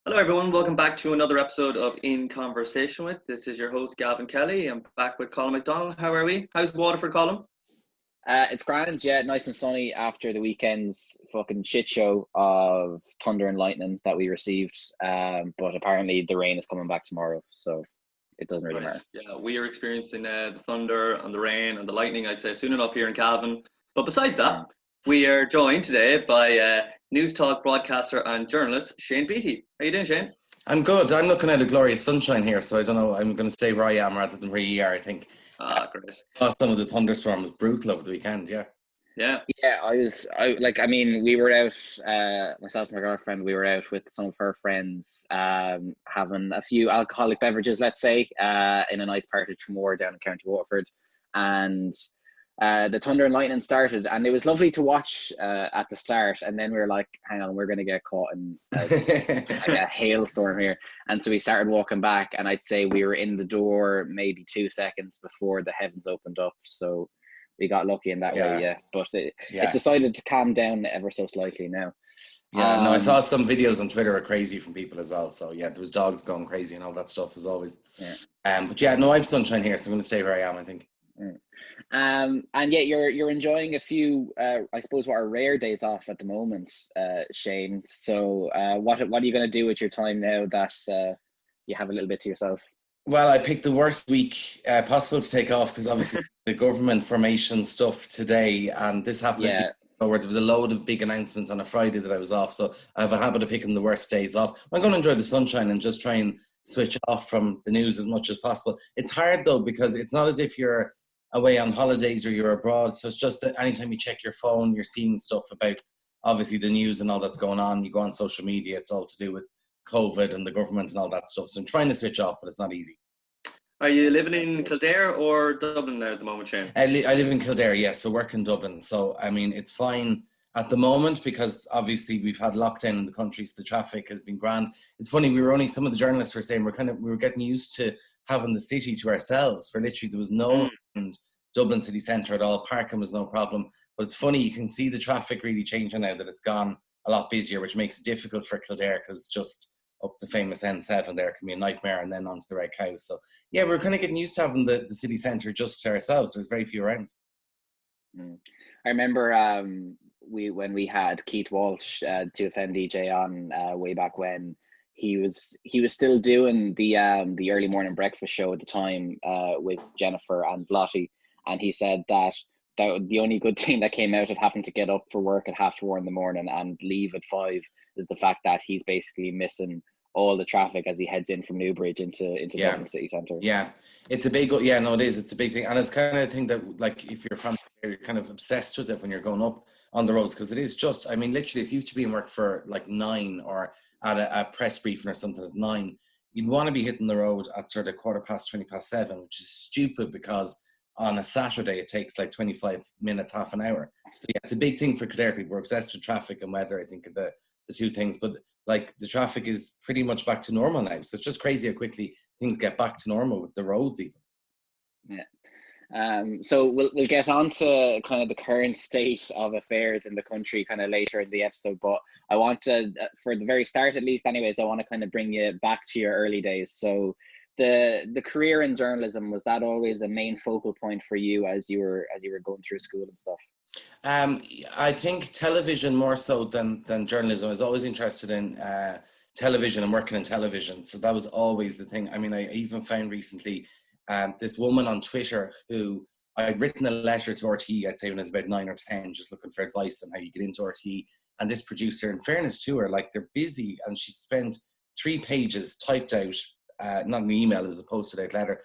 Hello, everyone. Welcome back to another episode of In Conversation With. This is your host, Gavin Kelly. I'm back with Colin McDonald. How are we? How's Waterford, Colin? It's grand, yeah, nice and sunny after the weekend's fucking shit show of thunder and lightning that we received. But apparently the rain is coming back tomorrow, so it doesn't really matter. Yeah, we are experiencing the thunder and the rain and the lightning, I'd say, soon enough here in Cavan. But besides that, we are joined today by News Talk broadcaster and journalist Shane Beatty. How you doing, Shane? I'm good. I'm looking at a glorious sunshine here, so I don't know. I'm going to stay where I am rather than where you are, I think. Great. Some of the thunderstorm was brutal over the weekend, yeah. Yeah. We were out, myself and my girlfriend, we were out with some of her friends, having a few alcoholic beverages, let's say, in a nice part of Tramore down in County Waterford. And the thunder and lightning started, and it was lovely to watch at the start. And then we were like, hang on, we're going to get caught in a hailstorm here. And so we started walking back, and I'd say we were in the door maybe 2 seconds before the heavens opened up. So we got lucky in that way, yeah. But it decided to calm down ever so slightly now. Yeah, no, I saw some videos on Twitter are crazy from people as well. So yeah, there was dogs going crazy and all that stuff as always. Yeah. But yeah, no, I have sunshine here, so I'm going to stay where I am, I think. And yet you're enjoying a few, I suppose, what are rare days off at the moment, Shane. So what are you going to do with your time now that you have a little bit to yourself? Well, I picked the worst week possible to take off because obviously the government formation stuff today, and this happened where there was a load of big announcements on a Friday that I was off. So I have a habit of picking the worst days off. I'm going to enjoy the sunshine and just try and switch off from the news as much as possible. It's hard though, because it's not as if you're away on holidays or you're abroad. So it's just that anytime you check your phone, you're seeing stuff about obviously the news and all that's going on. You go on social media, it's all to do with COVID and the government and all that stuff. So I'm trying to switch off, but it's not easy. Are you living in Kildare or Dublin there at the moment, Shane? I live in Kildare, yes, so work in Dublin. So, I mean, it's fine at the moment because obviously we've had lockdown in the country, so the traffic has been grand. It's funny, some of the journalists were saying we were getting used to having the city to ourselves, where literally there was no in Dublin city centre at all. Parking was no problem. But it's funny, you can see the traffic really changing now that it's gone a lot busier, which makes it difficult for Kildare because just up the famous N7 there can be a nightmare, and then onto the Red Cow. So yeah, we're kind of getting used to having the city centre just to ourselves. There's very few around. I remember when we had Keith Walsh, 2FM DJ on way back when, he was still doing the early morning breakfast show at the time with Jennifer and Lottie, and he said that the only good thing that came out of having to get up for work at 4:30 in the morning and leave at 5 is the fact that he's basically missing all the traffic as he heads in from Newbridge into Dublin city centre. Yeah, it's a big, it is. It's a big thing. And it's kind of a thing that, like, if you're from there, you're kind of obsessed with it when you're going up on the roads, because it is just, I mean, literally, if you have to be in work for like 9 or at a press briefing or something at 9, you'd want to be hitting the road at sort of 7:15, which is stupid because on a Saturday it takes like 25 minutes, half an hour. So yeah, it's a big thing for Kildare people. We're obsessed with traffic and weather, I think, are the two things. But like the traffic is pretty much back to normal now. So it's just crazy how quickly things get back to normal with the roads even. Yeah. So we'll get on to kind of the current state of affairs in the country kind of later in the episode. But I want to, for the very start at least anyways, I want to kind of bring you back to your early days. So the career in journalism, was that always a main focal point for you as you were going through school and stuff? I think television more so than journalism. I was always interested in television and working in television. So that was always the thing. I mean, I even found recently this woman on Twitter who I'd written a letter to RTE, I'd say when I was about 9 or 10, just looking for advice on how you get into RTE. And this producer, in fairness to her, like, they're busy, and she spent 3 pages typed out, not an email, it was a posted out letter,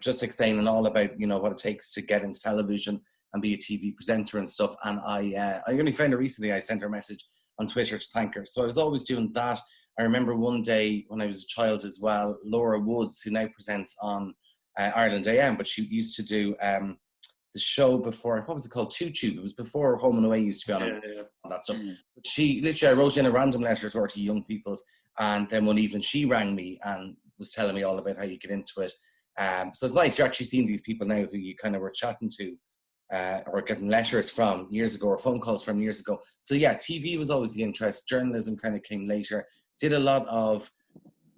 just explaining all about, you know, what it takes to get into television and be a TV presenter and stuff. And I only found her recently. I sent her a message on Twitter to thank her. So I was always doing that. I remember one day when I was a child as well, Laura Woods, who now presents on Ireland AM, but she used to do the show before, what was it called? Two Tube. It was before Home and Away used to be on that stuff. But she literally, I wrote in a random letter to RT Young People's, and then one evening she rang me and was telling me all about how you get into it. So it's nice, you're actually seeing these people now who you kind of were chatting to or getting letters from years ago or phone calls from years ago. So yeah, TV was always the interest. Journalism kind of came later. did a lot of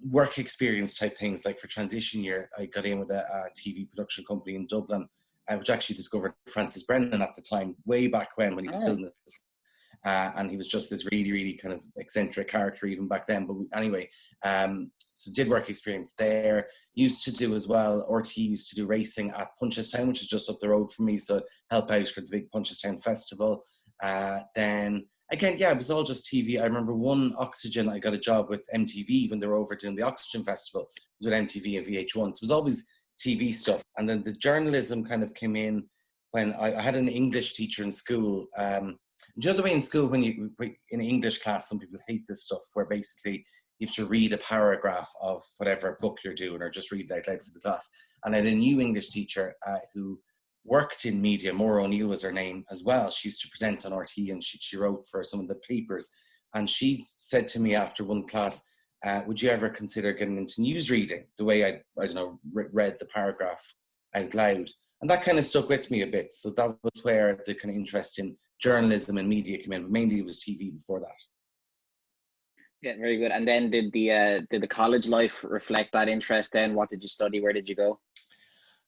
work experience type things. Like for transition year, I got in with a TV production company in Dublin, which actually discovered Francis Brennan at the time, way back when he was building this. And he was just this really, really kind of eccentric character even back then. But anyway, so did work experience there. Used to do as well, RT used to do racing at Punchestown, which is just up the road from me. So help out for the big Punchestown festival. Then again, yeah, it was all just TV. I remember one Oxygen, I got a job with MTV when they were over doing the Oxygen Festival. It was with MTV and VH1. So it was always TV stuff. And then the journalism kind of came in when I had an English teacher in school. Do you know the way in school when you, in English class, some people hate this stuff where basically you have to read a paragraph of whatever book you're doing or just read it out loud for the class. And I had a new English teacher who worked in media. Maura O'Neill was her name as well. She used to present on RT and she wrote for some of the papers. And she said to me after one class, would you ever consider getting into news reading? The way I don't know, read the paragraph out loud. And that kind of stuck with me a bit. So that was where the kind of interest in journalism and media came in, but mainly it was TV before that. Yeah, very good. And then did the college life reflect that interest then? What did you study? Where did you go?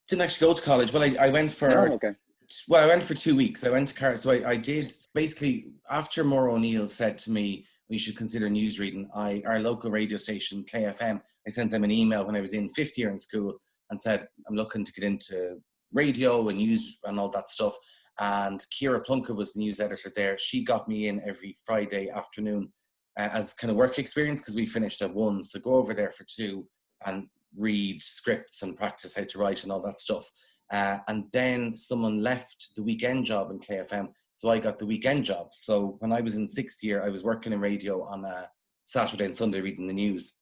Didn't actually go to college. Well, I went for, I went for 2 weeks. I went to Cardiff. So I did, basically, after Maura O'Neill said to me, we should consider news reading, our local radio station, KFM, I sent them an email when I was in fifth year in school and said, I'm looking to get into radio and news and all that stuff. And Ciara Plunkett was the news editor there. She got me in every Friday afternoon as kind of work experience because we finished at 1. So go over there for 2 and read scripts and practice how to write and all that stuff. And then someone left the weekend job in KFM. So I got the weekend job. So when I was in 6th year, I was working in radio on a Saturday and Sunday reading the news.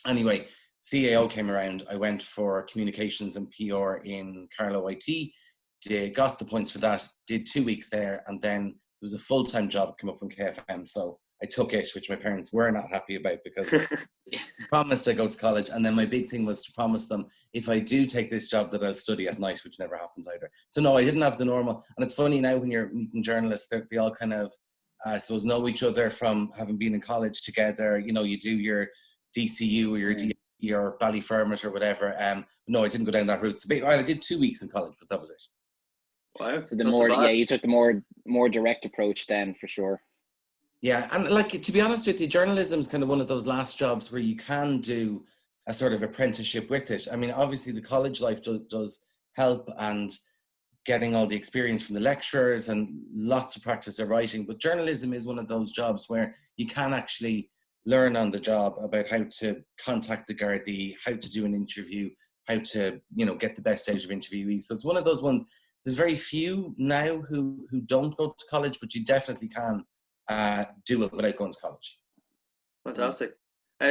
Anyway, CAO came around. I went for communications and PR in Carlow IT. Got the points for that, did 2 weeks there, and then there was a full-time job come up in KFM. So I took it, which my parents were not happy about because I promised I'd go to college. And then my big thing was to promise them, if I do take this job, that I'll study at night, which never happens either. So no, I didn't have the normal. And it's funny now when you're meeting journalists, they all kind of, I suppose, know each other from having been in college together. You know, you do your DCU or your DE or Ballyfermot or whatever. No, I didn't go down that route. So I did 2 weeks in college, but that was it. Wow. So the more, yeah, you took the more direct approach then, for sure. Yeah, and like, to be honest with you, journalism is kind of one of those last jobs where you can do a sort of apprenticeship with it. I mean, obviously the college life does help and getting all the experience from the lecturers and lots of practice of writing, but journalism is one of those jobs where you can actually learn on the job about how to contact the Gardaí, how to do an interview, how to, you know, get the best out of interviewees. So it's one of those ones. There's very few now who don't go to college, but you definitely can do it without going to college. Fantastic.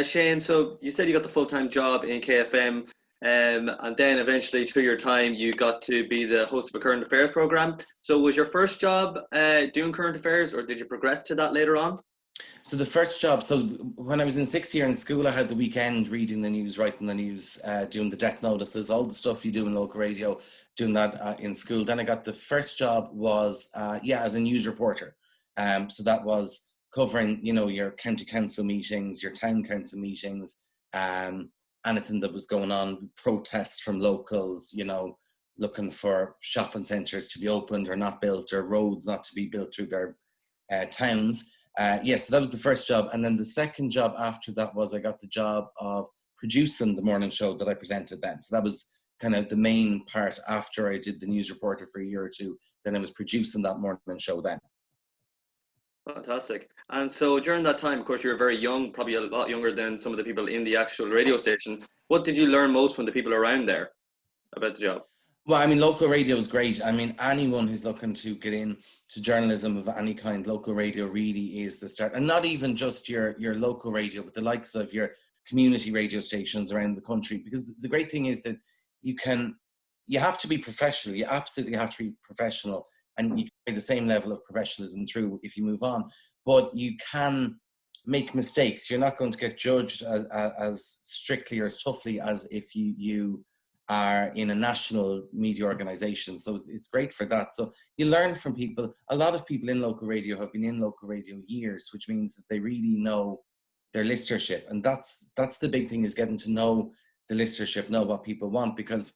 Shane, so you said you got the full-time job in KFM, and then eventually through your time you got to be the host of a current affairs program. So was your first job doing current affairs, or did you progress to that later on? So the first job, so when I was in 6th year in school, I had the weekend reading the news, writing the news, doing the death notices, all the stuff you do in local radio, doing that in school. Then I got the first job was, as a news reporter. So that was covering, you know, your county council meetings, your town council meetings, anything that was going on, protests from locals, you know, looking for shopping centres to be opened or not built, or roads not to be built through their towns. So that was the first job. And then the second job after that was I got the job of producing the morning show that I presented then. So that was kind of the main part after I did the news reporter for a year or two. Then I was producing that morning show then. Fantastic. And so during that time, of course, you were very young, probably a lot younger than some of the people in the actual radio station. What did you learn most from the people around there about the job? Well, I mean, local radio is great. I mean, anyone who's looking to get into journalism of any kind, local radio really is the start. And not even just your local radio, but the likes of your community radio stations around the country. Because the great thing is that you have to be professional. You absolutely have to be professional. And you can be the same level of professionalism through if you move on. But you can make mistakes. You're not going to get judged as strictly or as toughly as if you are in a national media organization. So it's great for that. So you learn from people. A lot of people in local radio have been in local radio years, which means that they really know their listenership. And that's the big thing, is getting to know the listenership, know what people want, because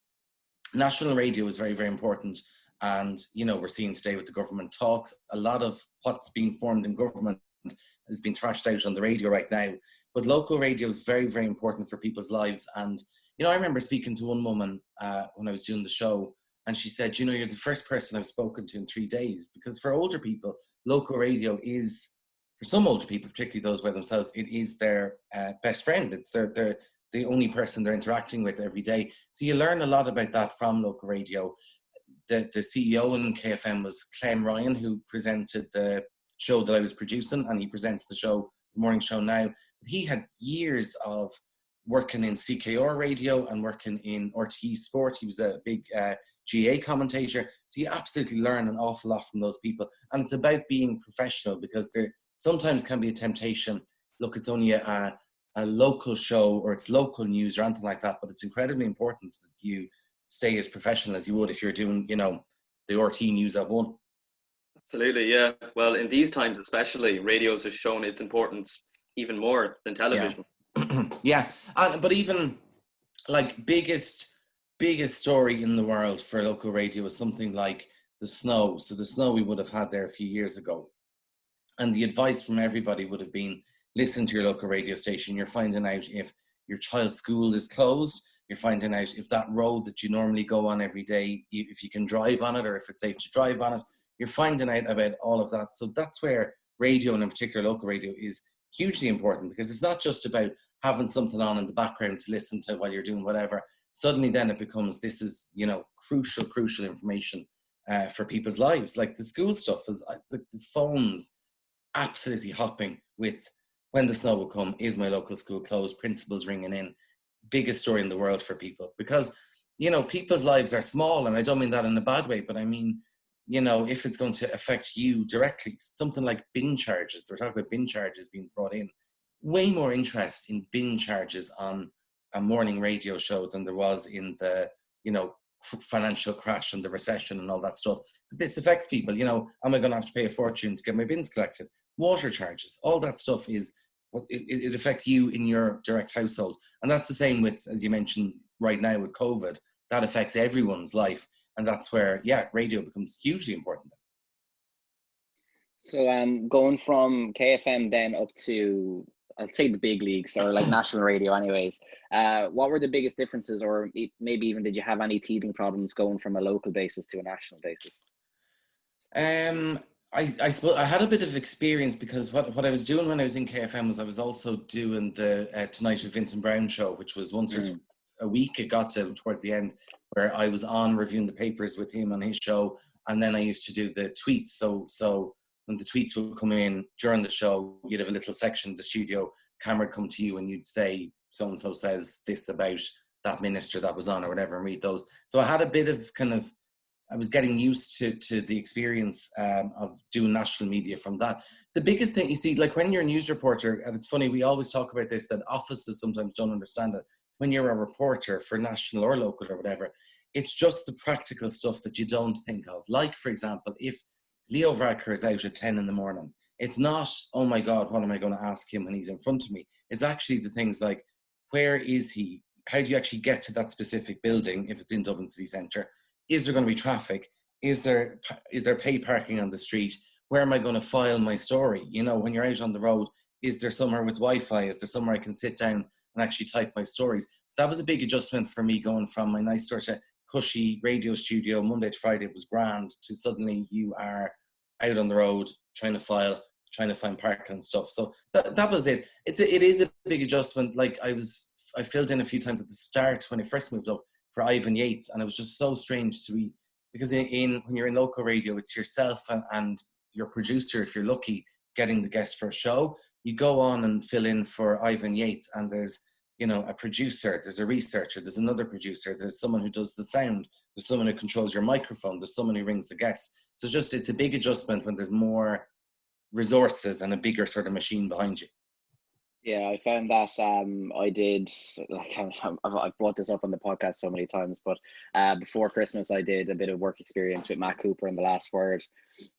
national radio is very, very important. And, we're seeing today with the government talks, a lot of what's being formed in government has been thrashed out on the radio right now. But local radio is very, very important for people's lives. And, I remember speaking to one woman when I was doing the show, and she said, you're the first person I've spoken to in 3 days, because for older people, local radio is, for some older people, particularly those by themselves, it is their best friend. It's their the only person they're interacting with every day. So you learn a lot about that from local radio. The CEO in KFM was Clem Ryan, who presented the show that I was producing, and he presents the show, the morning show now. He had years of working in CKR radio and working in RTE Sport. He was a big GA commentator. So you absolutely learn an awful lot from those people. And it's about being professional, because there sometimes can be a temptation. Look, it's only a local show, or it's local news or anything like that, but it's incredibly important that you stay as professional as you would if you're doing, the RTE News at 1. Absolutely, yeah. Well, in these times especially, radios has shown its importance even more than television. Yeah, but even like biggest story in the world for local radio is something like the snow. So the snow we would have had there a few years ago, and the advice from everybody would have been, listen to your local radio station. You're finding out if your child's school is closed. You're finding out if that road that you normally go on every day, if you can drive on it, or if it's safe to drive on it. You're finding out about all of that. So that's where radio, and in particular local radio, is hugely important, because it's not just about having something on in the background to listen to while you're doing whatever. Suddenly then it becomes, this is, crucial information for people's lives. Like the school stuff is, the phones absolutely hopping with when the snow will come, is my local school closed, principals ringing in. Biggest story in the world for people, because, people's lives are small, and I don't mean that in a bad way, but I mean, if it's going to affect you directly, something like bin charges, they're talking about bin charges being brought in. Way more interest in bin charges on a morning radio show than there was in the, financial crash and the recession and all that stuff. Because this affects people, am I going to have to pay a fortune to get my bins collected? Water charges, all that stuff is, it affects you in your direct household. And that's the same with, as you mentioned, right now with COVID, that affects everyone's life. And that's where, radio becomes hugely important. So going from KFM then up to, I'd say, the big leagues, or like national radio anyways, what were the biggest differences, or maybe even did you have any teething problems going from a local basis to a national basis? I suppose I had a bit of experience, because what I was doing when I was in KFM was I was also doing the Tonight with Vincent Brown show, which was once or twice a week. It got to towards the end where I was on reviewing the papers with him on his show, and then I used to do the tweets. So when the tweets would come in during the show, you'd have a little section of the studio, camera would come to you, and you'd say, so-and-so says this about that minister that was on, or whatever, and read those. So I had a bit of I was getting used to the experience of doing national media from that. The biggest thing, you see, like when you're a news reporter, and it's funny, we always talk about this, that offices sometimes don't understand it. When you're a reporter for national or local or whatever, it's just the practical stuff that you don't think of. Like, for example, if Leo Varadkar is out at 10 in the morning, it's not, oh my God, what am I going to ask him when he's in front of me? It's actually the things like, where is he? How do you actually get to that specific building if it's in Dublin City Centre? Is there going to be traffic? Is there pay parking on the street? Where am I going to file my story? When you're out on the road, is there somewhere with Wi-Fi? Is there somewhere I can sit down and actually type my stories? So that was a big adjustment for me, going from my nice sort of cushy radio studio, Monday to Friday, it was grand, to suddenly you are out on the road trying to file, trying to find parking and stuff. So that was it. It is a big adjustment. Like I filled in a few times at the start when I first moved up for Ivan Yates, and it was just so strange to be, because when you're in local radio, it's yourself and your producer, if you're lucky, getting the guest for a show. You go on and fill in for Ivan Yates, and there's a producer, there's a researcher, there's another producer, there's someone who does the sound, there's someone who controls your microphone, there's someone who rings the guests. So it's a big adjustment when there's more resources and a bigger sort of machine behind you. Yeah, I found that I did, like, I've brought this up on the podcast so many times, but before Christmas, I did a bit of work experience with Matt Cooper in The Last Word.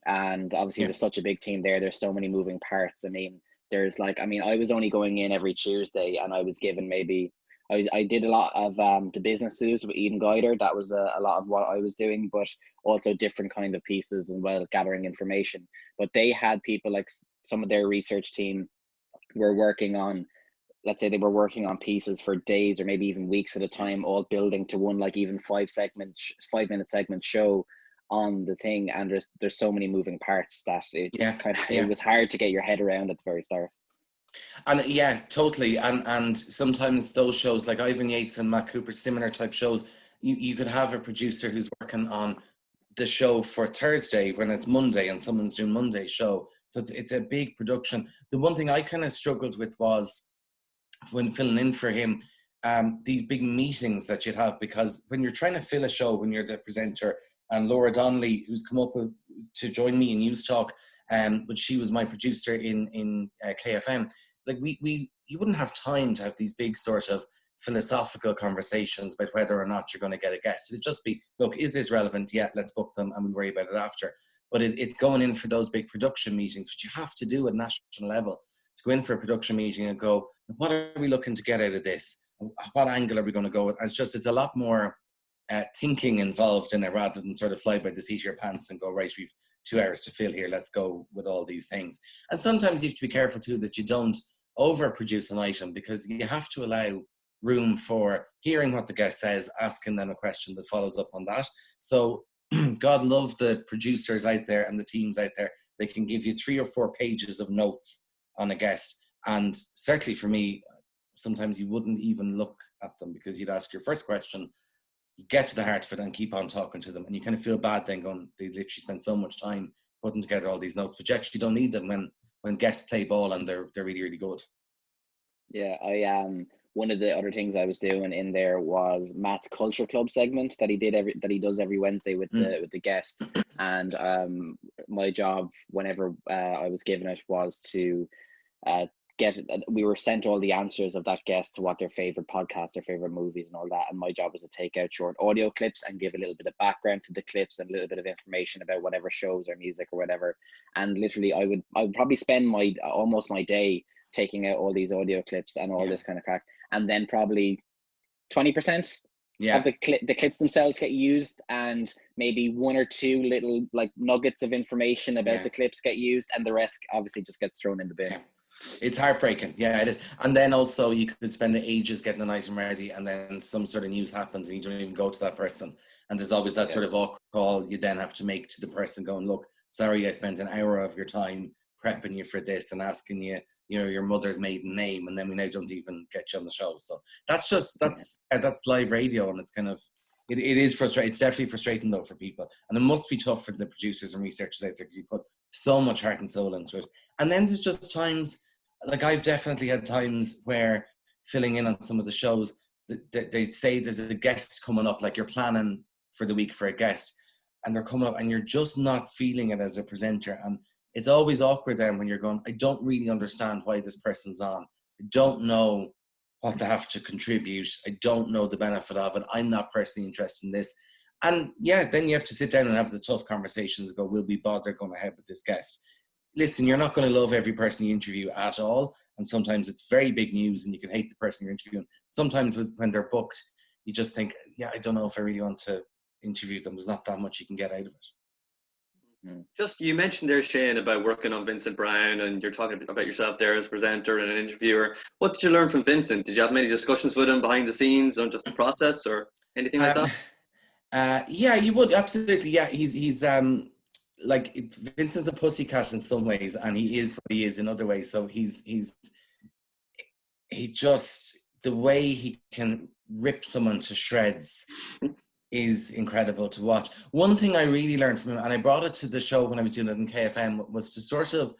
And obviously there's such a big team there. There's so many moving parts. I mean, there's like, I mean, I was only going in every Tuesday, and I was given maybe, I did a lot of the business news with Eden Guider. That was a lot of what I was doing, but also different kind of pieces as well, gathering information. But they had people like some of their research team were working on, let's say they were working on pieces for days or maybe even weeks at a time, all building to one like even 5-minute segment show on the thing. And there's so many moving parts that it's kind of, it was hard to get your head around at the very start. And yeah, totally. And sometimes those shows like Ivan Yates and Matt Cooper, similar type shows, you could have a producer who's working on the show for Thursday when it's Monday and someone's doing Monday's show. So it's a big production. The one thing I kind of struggled with was when filling in for him, these big meetings that you'd have, because when you're trying to fill a show, when you're the presenter, and Laura Donnelly, who's come up to join me in News Talk, but she was my producer in KFM, like you wouldn't have time to have these big sort of philosophical conversations about whether or not you're going to get a guest. It'd just be, look, is this relevant? Yeah, let's book them and we'll worry about it after. But it's going in for those big production meetings, which you have to do at national level, to go in for a production meeting and go, what are we looking to get out of this? What angle are we going to go with? And it's a lot more thinking involved in it, rather than sort of fly by the seat of your pants and go, right, we've 2 hours to fill here, let's go with all these things. And sometimes you have to be careful too that you don't overproduce an item, because you have to allow room for hearing what the guest says, asking them a question that follows up on that. So God love the producers out there and the teams out there. They can give you 3 or 4 pages of notes on a guest. And certainly for me, sometimes you wouldn't even look at them, because you'd ask your first question, you get to the heart of it and keep on talking to them. And you kind of feel bad then going, they literally spend so much time putting together all these notes, but you actually don't need them when guests play ball and they're really, really good. Yeah, one of the other things I was doing in there was Matt's Culture Club segment that he does every Wednesday with the guests. And my job, whenever I was given it, was to we were sent all the answers of that guest to what their favorite podcast, their favorite movies and all that. And my job was to take out short audio clips and give a little bit of background to the clips and a little bit of information about whatever shows or music or whatever. And literally I would probably spend almost my day taking out all these audio clips and all this kind of crack. And then probably 20% of the clips themselves get used, and maybe 1 or 2 little like nuggets of information about the clips get used, and the rest obviously just gets thrown in the bin. It's heartbreaking. Yeah, it is. And then also you could spend ages getting an item ready, and then some sort of news happens and you don't even go to that person. And there's always that sort of awkward call you then have to make to the person going, look, sorry, I spent an hour of your time prepping you for this and asking you, your mother's maiden name, and then we now don't even get you on the show. So that's live radio, and it's kind of, it is frustrating. It's definitely frustrating though for people. And it must be tough for the producers and researchers out there, because you put so much heart and soul into it. And then there's just times, like I've definitely had times where filling in on some of the shows, they say there's a guest coming up, like you're planning for the week for a guest, and they're coming up and you're just not feeling it as a presenter. And it's always awkward then when you're going, I don't really understand why this person's on. I don't know what they have to contribute. I don't know the benefit of it. I'm not personally interested in this. And then you have to sit down and have the tough conversations and go, will we bother going ahead with this guest? Listen, you're not going to love every person you interview at all. And sometimes it's very big news and you can hate the person you're interviewing. Sometimes when they're booked, you just think, I don't know if I really want to interview them. There's not that much you can get out of it. Just, you mentioned there, Shane, about working on Vincent Brown, and you're talking about yourself there as a presenter and an interviewer. What did you learn from Vincent? Did you have many discussions with him behind the scenes on just the process or anything like that? You would, absolutely. Yeah, he's like, Vincent's a pussycat in some ways, and he is what he is in other ways. So he just, the way he can rip someone to shreds is incredible to watch. One thing I really learned from him, and I brought it to the show when I was doing it in KFM, was to sort of,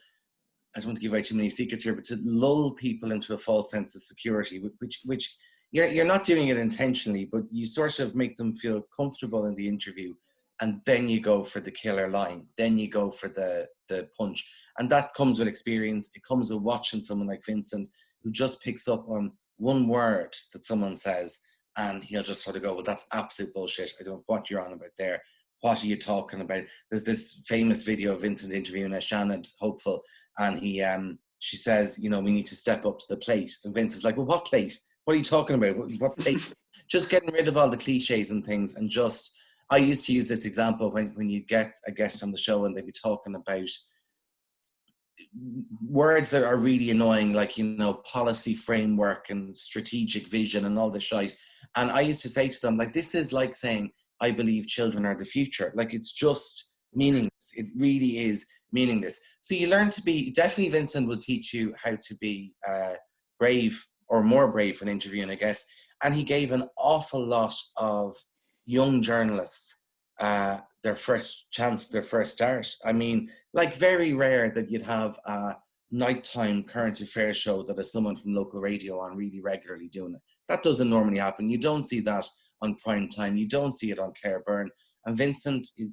I don't want to give away too many secrets here, but to lull people into a false sense of security, which you're not doing it intentionally, but you sort of make them feel comfortable in the interview, and then you go for the killer line, then you go for the punch. And that comes with experience. It comes with watching someone like Vincent, who just picks up on one word that someone says, and he'll just sort of go, well, that's absolute bullshit. I don't know what you're on about there. What are you talking about? There's this famous video of Vincent interviewing a Shannon Hopeful, and he she says, you know, we need to step up to the plate. And Vince is like, well, what plate? What are you talking about? What plate? Just getting rid of all the cliches and things. And just, I used to use this example when you get a guest on the show and they'd be talking about words that are really annoying, like, you know, policy framework and strategic vision and all this shite. And I used to say to them, like, this is like saying, I believe children are the future. Like, it's just meaningless. It really is meaningless. So you learn to be, definitely Vincent will teach you how to be brave or more brave when interviewing a guest. And he gave an awful lot of young journalists their first chance, their first start. I mean, like, very rare that you'd have a nighttime current affairs show that has someone from local radio on really regularly doing it. That doesn't normally happen. You don't see that on prime time. You don't see it on Claire Byrne. And Vincent is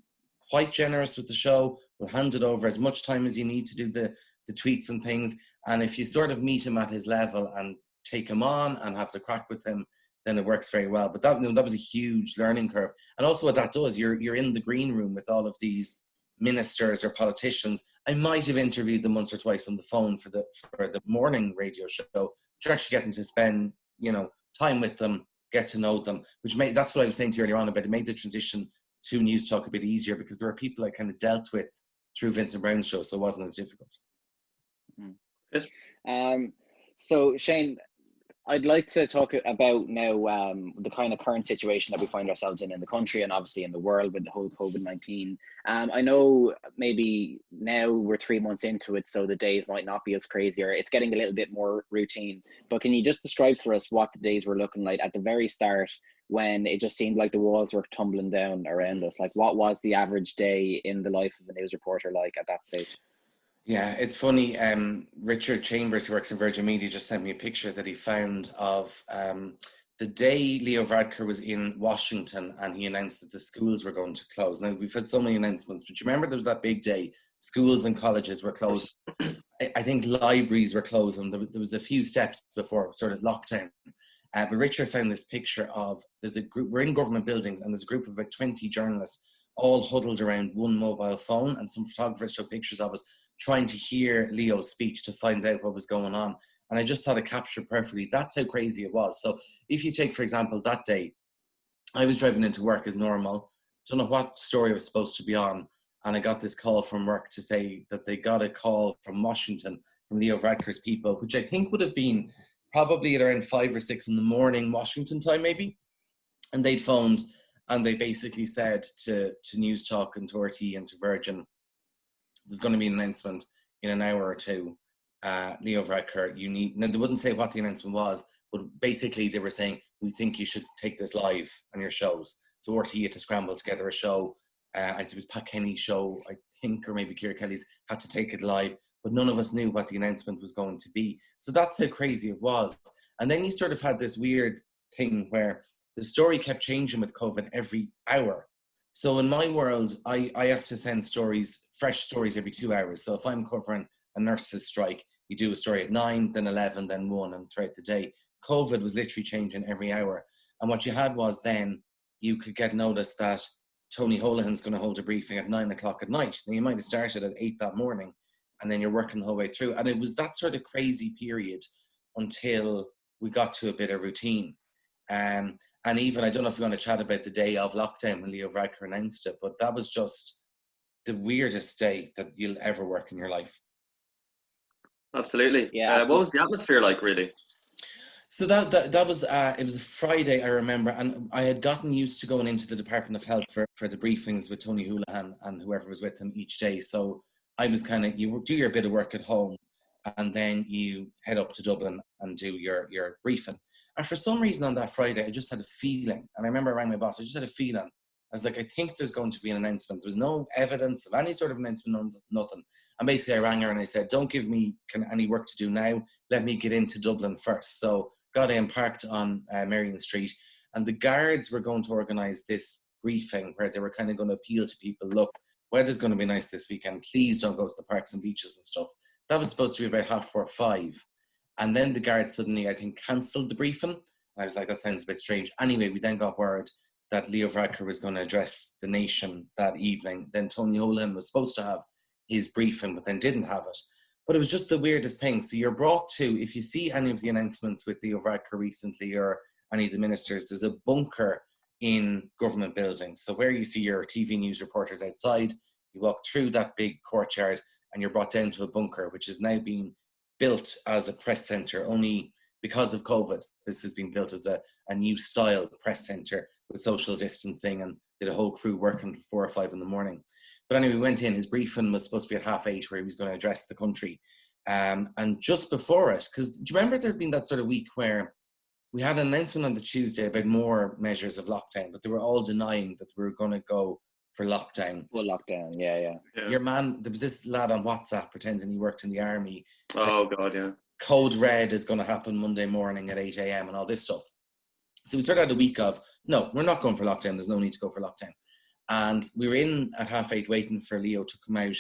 quite generous with the show, will hand it over as much time as you need to do the tweets and things. And if you sort of meet him at his level and take him on and have the crack with him, then it works very well. But that, you know, that was a huge learning curve. And also what that does, you're in the green room with all of these ministers or politicians. I might have interviewed them once or twice on the phone for the morning radio show. You're actually getting to spend, you know, time with them, get to know them, which made, that's what I was saying to you earlier on about, it made the transition to News Talk a bit easier because there are people I kind of dealt with through Vincent Brown's show, so it wasn't as difficult. So Shane, I'd like to talk about now the kind of current situation that we find ourselves in the country and obviously in the world with the whole COVID-19. I know maybe now we're 3 months into it, so the days might not be as crazy, or it's getting a little bit more routine. But can you just describe for us what the days were looking like at the very start when it just seemed like the walls were tumbling down around us? Like, what was the average day in the life of a news reporter like at that stage? Yeah, it's funny. Richard Chambers, who works in Virgin Media, just sent me a picture that he found of the day Leo Varadkar was in Washington and he announced that the schools were going to close. Now, we've had so many announcements, but you remember there was that big day. Schools and colleges were closed. I think libraries were closed, and there was a few steps before sort of lockdown. But Richard found this picture of, there's a group, we're in government buildings, and there's a group of about 20 journalists all huddled around one mobile phone, and some photographers took pictures of us trying to hear Leo's speech to find out what was going on. And I just thought it captured perfectly. That's how crazy it was. So if you take, for example, that day, I was driving into work as normal. Don't know what story I was supposed to be on. And I got this call from work to say that they got a call from Washington, from Leo Varadkar's people, which I think would have been probably at around 5 or 6 in the morning, Washington time maybe. And they'd phoned and they basically said to News Talk and to RT and to Virgin, there's going to be an announcement in an hour or two. Leo Varadkar, you need, now they wouldn't say what the announcement was, but basically they were saying, we think you should take this live on your shows. So RT had to scramble together a show. I think it was Pat Kenny's show, I think, or maybe Ciara Kelly's, had to take it live, but none of us knew what the announcement was going to be. So that's how crazy it was. And then you sort of had this weird thing where the story kept changing with COVID every hour. So in my world, I have to send stories, fresh stories every 2 hours. So if I'm covering a nurse's strike, you do a story at 9, then 11, then 1, and throughout the day. COVID was literally changing every hour. And what you had was then you could get notice that Tony Holohan's going to hold a briefing at 9 o'clock at night. Now you might have started at 8 that morning, and then you're working the whole way through. And it was that sort of crazy period until we got to a bit of routine. And even, I don't know if we want to chat about the day of lockdown when Leo Varadkar announced it, but that was just the weirdest day that you'll ever work in your life. Absolutely. Yeah. What was the atmosphere like, really? So that was, it was a Friday, I remember, and I had gotten used to going into the Department of Health for the briefings with Tony Holohan and whoever was with him each day. So I was kind of, you do your bit of work at home, and then you head up to Dublin and do your briefing. And for some reason on that Friday, I just had a feeling, and I remember I rang my boss, I just had a feeling. I was like, I think there's going to be an announcement. There was no evidence of any sort of announcement, nothing. And basically I rang her and I said, don't give me any work to do now. Let me get into Dublin first. So got in, parked on Merrion Street, and the guards were going to organise this briefing where they were kind of going to appeal to people, look, weather's going to be nice this weekend. Please don't go to the parks and beaches and stuff. That was supposed to be about 5:30. And then the guards suddenly, I think, cancelled the briefing. And I was like, that sounds a bit strange. Anyway, we then got word that Leo Varadkar was going to address the nation that evening. Then Tony Holohan was supposed to have his briefing, but then didn't have it. But it was just the weirdest thing. So you're brought to, if you see any of the announcements with Leo Varadkar recently or any of the ministers, there's a bunker in government buildings. So where you see your TV news reporters outside, you walk through that big courtyard and you're brought down to a bunker, which is now being built as a press centre. Only because of COVID, this has been built as a new style press centre with social distancing, and did a whole crew working until 4 or 5 in the morning. But anyway, we went in, his briefing was supposed to be at 8:30 where he was going to address the country. And just before it, because do you remember there'd been that sort of week where we had an announcement on the Tuesday about more measures of lockdown, but they were all denying that we were going to go for lockdown. Full lockdown, yeah. Your man, there was this lad on WhatsApp pretending he worked in the army. Oh, God, yeah. Code red is going to happen Monday morning at 8 a.m. and all this stuff. So we started out a week of, no, we're not going for lockdown. There's no need to go for lockdown. And we were in at 8:30 waiting for Leo to come out.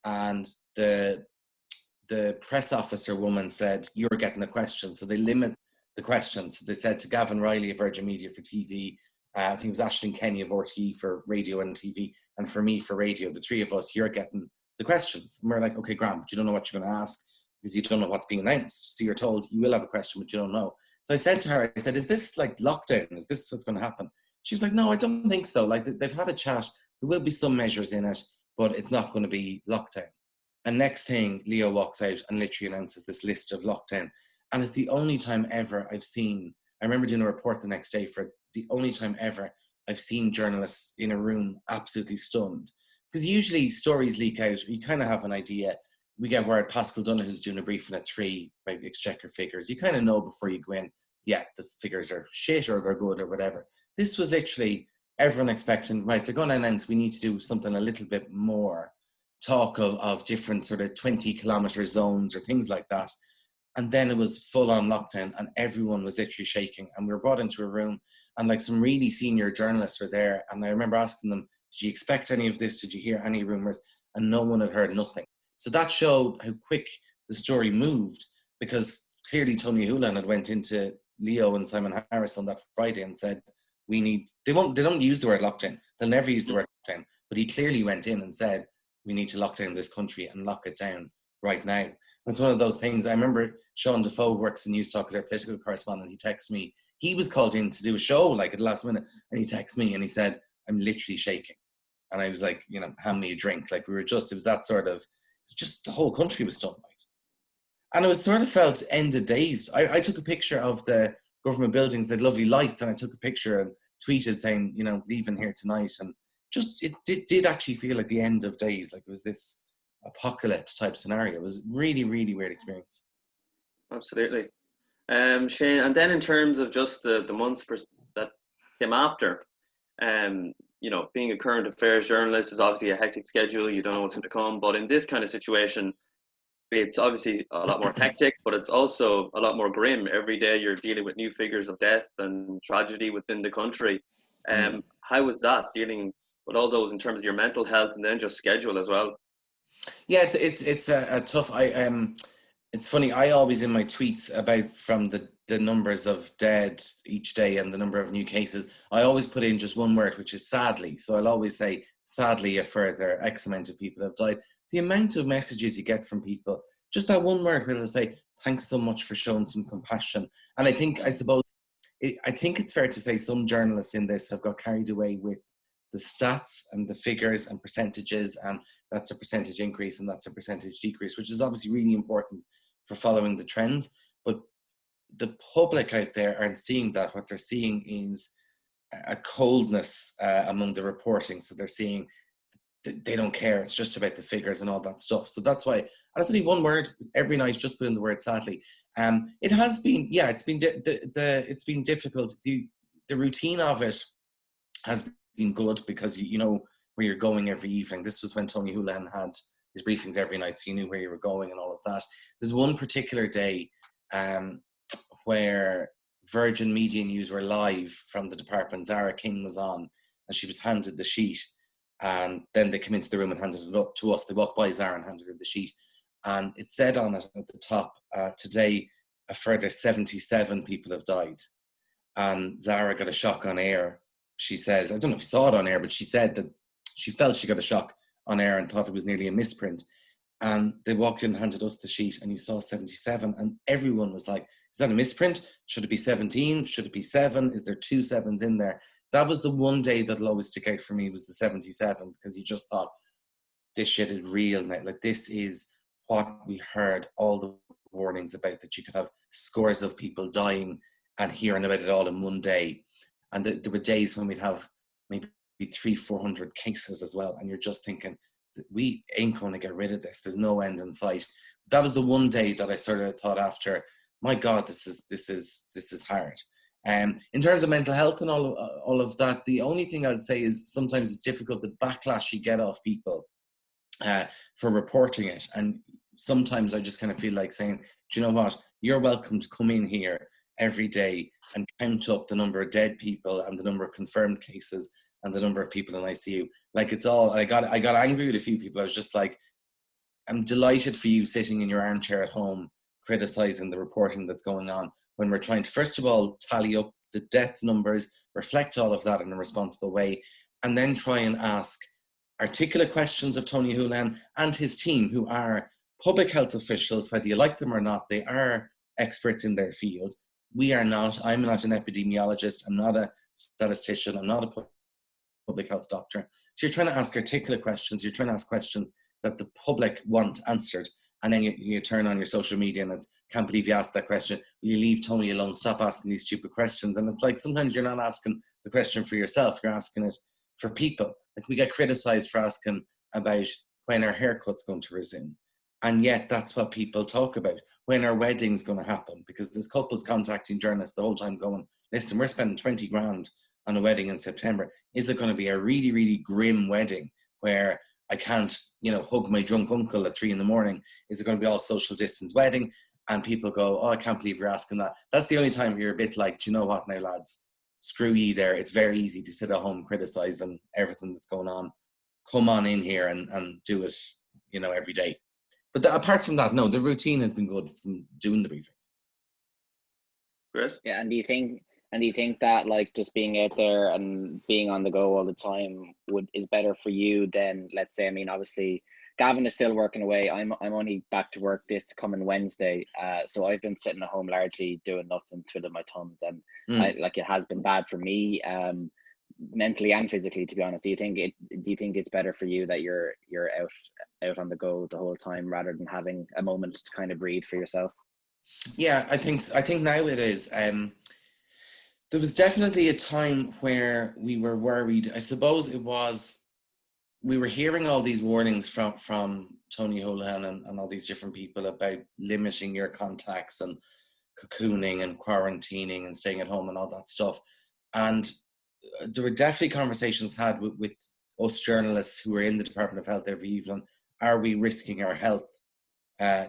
And the press officer woman said, you're getting a question. So they limit the questions. So they said to Gavin Riley of Virgin Media for TV, I think it was Aisling Kenny of RTE for radio and TV, and for me for radio, the three of us, you're getting the questions. And we're like, okay, Graham, but you don't know what you're going to ask because you don't know what's being announced. So you're told you will have a question, but you don't know. So I said to her, I said, is this like lockdown? Is this what's going to happen? She was like, no, I don't think so. Like they've had a chat. There will be some measures in it, but it's not going to be lockdown. And next thing, Leo walks out and literally announces this list of lockdown. And it's the only time ever I've seen, I remember doing a report the next day for it, the only time ever I've seen journalists in a room absolutely stunned. Because usually stories leak out, you kind of have an idea. We get word Pascal Donoghue's doing a briefing at 3 about Exchequer figures. You kind of know before you go in, yeah, the figures are shit or they're good or whatever. This was literally everyone expecting, right, they're going to announce we need to do something a little bit more, talk of different sort of 20-kilometre zones or things like that. And then it was full on lockdown and everyone was literally shaking. And we were brought into a room and like some really senior journalists were there. And I remember asking them, did you expect any of this? Did you hear any rumours? And no one had heard nothing. So that showed how quick the story moved, because clearly Tony Holohan had went into Leo and Simon Harris on that Friday and said, they don't use the word lockdown. They'll never use the word lockdown. But he clearly went in and said, we need to lock down this country and lock it down right now. And it's one of those things. I remember Sean Defoe works in News Talk as our political correspondent. He texts me. He was called in to do a show like at the last minute. And he texts me and he said, I'm literally shaking. And I was like, hand me a drink. Like it was that sort of, it's just the whole country was stunned. And it was sort of felt end of days. I took a picture of the government buildings, the lovely lights, and I took a picture and tweeted saying, leaving here tonight. And just, it did actually feel like the end of days. Like it was this apocalypse type scenario. It was really, really weird experience. Absolutely. Shane, and then in terms of just the months that came after, being a current affairs journalist is obviously a hectic schedule. You don't know what's going to come. But in this kind of situation, it's obviously a lot more hectic, but it's also a lot more grim. Every day you're dealing with new figures of death and tragedy within the country. How was that, dealing with all those in terms of your mental health and then just schedule as well? Yeah, it's a tough. It's funny. I always in my tweets about from the numbers of dead each day and the number of new cases, I always put in just one word, which is sadly. So I'll always say sadly a further X amount of people have died. The amount of messages you get from people, just that one word where they'll say thanks so much for showing some compassion. And I think it's fair to say some journalists in this have got carried away with the stats and the figures and percentages, and that's a percentage increase and that's a percentage decrease, which is obviously really important for following the trends. But the public out there aren't seeing that. What they're seeing is a coldness among the reporting. So they're seeing they don't care. It's just about the figures and all that stuff. So that's why, and it's only one word every night. Just put in the word sadly. It has been, it's been it's been difficult. The routine of it has been good because you know where you're going every evening. This was when Tony Holohan had his briefings every night, so you knew where you were going and all of that. There's one particular day where Virgin Media News were live from the department. Zara King was on, and she was handed the sheet. And then they came into the room and handed it up to us. They walked by Zara and handed her the sheet. And it said on it at the top, today, a further 77 people have died. And Zara got a shock on air. She says, I don't know if you saw it on air, but she said that she felt she got a shock on air and thought it was nearly a misprint. And they walked in and handed us the sheet, and you saw 77, and everyone was like, is that a misprint? Should it be 17? Should it be 7? Is there 2 sevens in there? That was the one day that'll always stick out for me, was the 77, because you just thought, this shit is real now. Like, this is what we heard all the warnings about, that you could have scores of people dying and hearing about it all in one day. And there were days when we'd have maybe 300-400 cases as well, and you're just thinking, we ain't going to get rid of this. There's no end in sight. That was the one day that I sort of thought after, my God, this is hard. In terms of mental health and all of that, the only thing I'd say is sometimes it's difficult, the backlash you get off people for reporting it. And sometimes I just kind of feel like saying, do you know what? You're welcome to come in here every day and count up the number of dead people and the number of confirmed cases and the number of people in ICU. Like, it's all, I got angry with a few people. I was just like, I'm delighted for you sitting in your armchair at home criticizing the reporting that's going on, when we're trying to, first of all, tally up the death numbers, reflect all of that in a responsible way, and then try and ask articulate questions of Tony Holohan and his team, who are public health officials, whether you like them or not. They are experts in their field. We are not. I'm not an epidemiologist. I'm not a statistician. I'm not a public health doctor. So you're trying to ask articulate questions. You're trying to ask questions that the public want answered. And then you turn on your social media and it's, can't believe you asked that question. Will you leave Tony alone? Stop asking these stupid questions. And it's like, sometimes you're not asking the question for yourself. You're asking it for people. Like, we get criticized for asking about when our haircut's going to resume. And yet that's what people talk about. When our wedding's going to happen. Because there's couples contacting journalists the whole time going, listen, we're spending 20 grand on a wedding in September. Is it going to be a really, really grim wedding where I can't, hug my drunk uncle at 3 a.m? Is it going to be all social distance wedding? And people go, oh, I can't believe you're asking that. That's the only time you're a bit like, do you know what now, lads? Screw you there. It's very easy to sit at home criticizing everything that's going on. Come on in here and do it, every day. But apart from that, no, the routine has been good from doing the briefings. Great. Yeah, and do you think that, like, just being out there and being on the go all the time is better for you than, let's say, I mean, obviously Gavin is still working away. I'm only back to work this coming Wednesday, so I've been sitting at home largely doing nothing, twiddling my thumbs, and it has been bad for me, mentally and physically, to be honest. Do you think it's better for you that you're out on the go the whole time rather than having a moment to kind of breathe for yourself? Yeah, I think now it is. There was definitely a time where we were worried. I suppose it was, we were hearing all these warnings from Tony Holohan and all these different people about limiting your contacts and cocooning and quarantining and staying at home and all that stuff. And there were definitely conversations had with us journalists who were in the Department of Health every evening. Are we risking our health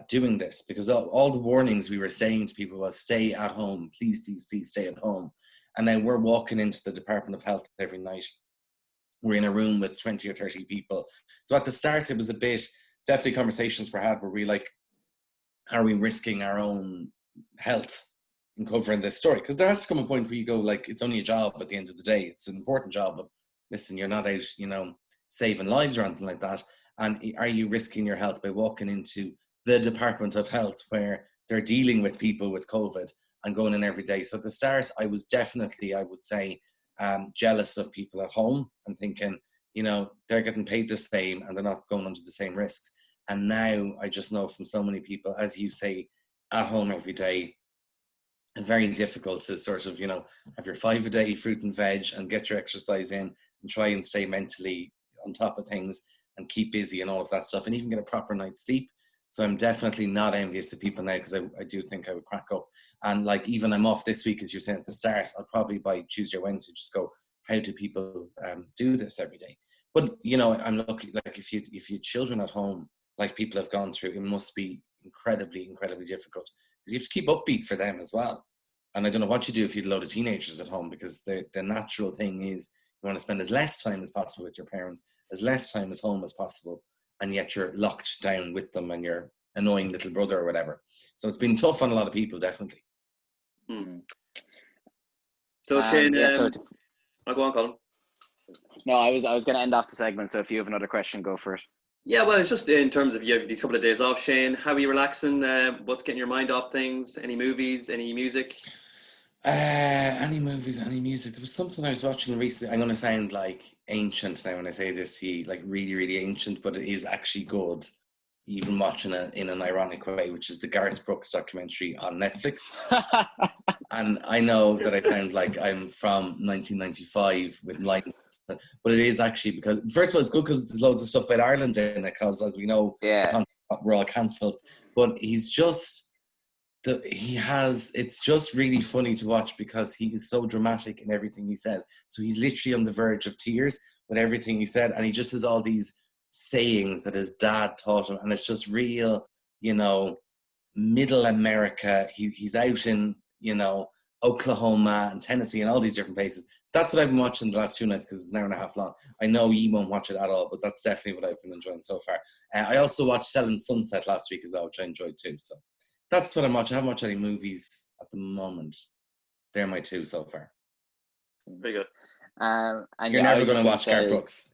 doing this? Because all the warnings we were saying to people was, stay at home, please, please, please stay at home. And then we're walking into the Department of Health every night. We're in a room with 20 or 30 people. So at the start, it was a bit, definitely conversations were had where we like, are we risking our own health in covering this story? Because there has to come a point where you go, like, it's only a job at the end of the day. It's an important job, but listen, you're not out, saving lives or anything like that. And are you risking your health by walking into the Department of Health where they're dealing with people with COVID and going in every day? So at the start, I was definitely, I would say, jealous of people at home and thinking, they're getting paid the same and they're not going under the same risks. And now I just know from so many people, as you say, at home every day, and very difficult to sort of, have your 5 a day fruit and veg and get your exercise in and try and stay mentally on top of things and keep busy and all of that stuff and even get a proper night's sleep. So I'm definitely not envious of people now, because I do think I would crack up. And like, even I'm off this week, as you're saying at the start, I'll probably by Tuesday or Wednesday just go, how do people do this every day? But, I'm lucky, like if you children at home, like people have gone through, it must be incredibly, incredibly difficult, because you have to keep upbeat for them as well. And I don't know what you do if you had a load of teenagers at home, because the natural thing is you want to spend as less time as possible with your parents, as less time as home as possible. And yet you're locked down with them and your annoying little brother or whatever. So it's been tough on a lot of people, definitely. So Shane, I'll go on, Colin. No, I was going to end off the segment. So if you have another question, go for it. Yeah, well, it's just in terms of you have these couple of days off, Shane. How are you relaxing? What's getting your mind off things? Any movies? Any music? Any movies, any music? There was something I was watching recently. I'm going to sound like ancient now when I say this, like really, really ancient, but it is actually good. Even watching it in an ironic way, which is the Garth Brooks documentary on Netflix. And I know that I sound like I'm from 1995 with light, but it is actually because, first of all, it's good because there's loads of stuff about Ireland in it, because as we know, Yeah. we're all cancelled. But he's just, it's just really funny to watch because he is so dramatic in everything he says. So he's literally on the verge of tears with everything he said. And he just has all these sayings that his dad taught him. And it's just real, middle America. He's out in, Oklahoma and Tennessee and all these different places. That's what I've been watching the last 2 nights because it's an hour and a half long. I know you won't watch it at all, but that's definitely what I've been enjoying so far. I also watched Selling Sunset last week as well, which I enjoyed too. So that's what I'm watching. I haven't watched any movies at the moment. They're my two so far. Very good. And You're never going to watch Garth Brooks.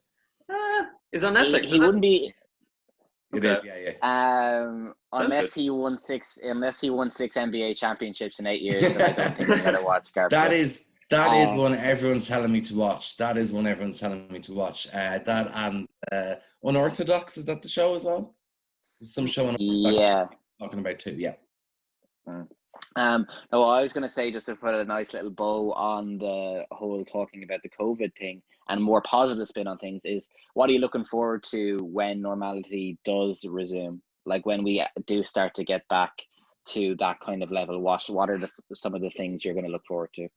Is on Netflix. He wouldn't be. It is, yeah. Unless he won six NBA championships in 8 years, then I don't think I'm gonna watch Garth That Brooks. is one everyone's telling me to watch. That and Unorthodox, is that the show as well? There's some show on Unorthodox talking about too. Yeah. No, I was going to say, just to put a nice little bow on the whole talking about the COVID thing and more positive spin on things, is what are you looking forward to when normality does resume? Like when we do start to get back to that kind of level, what are some of the things you're going to look forward to?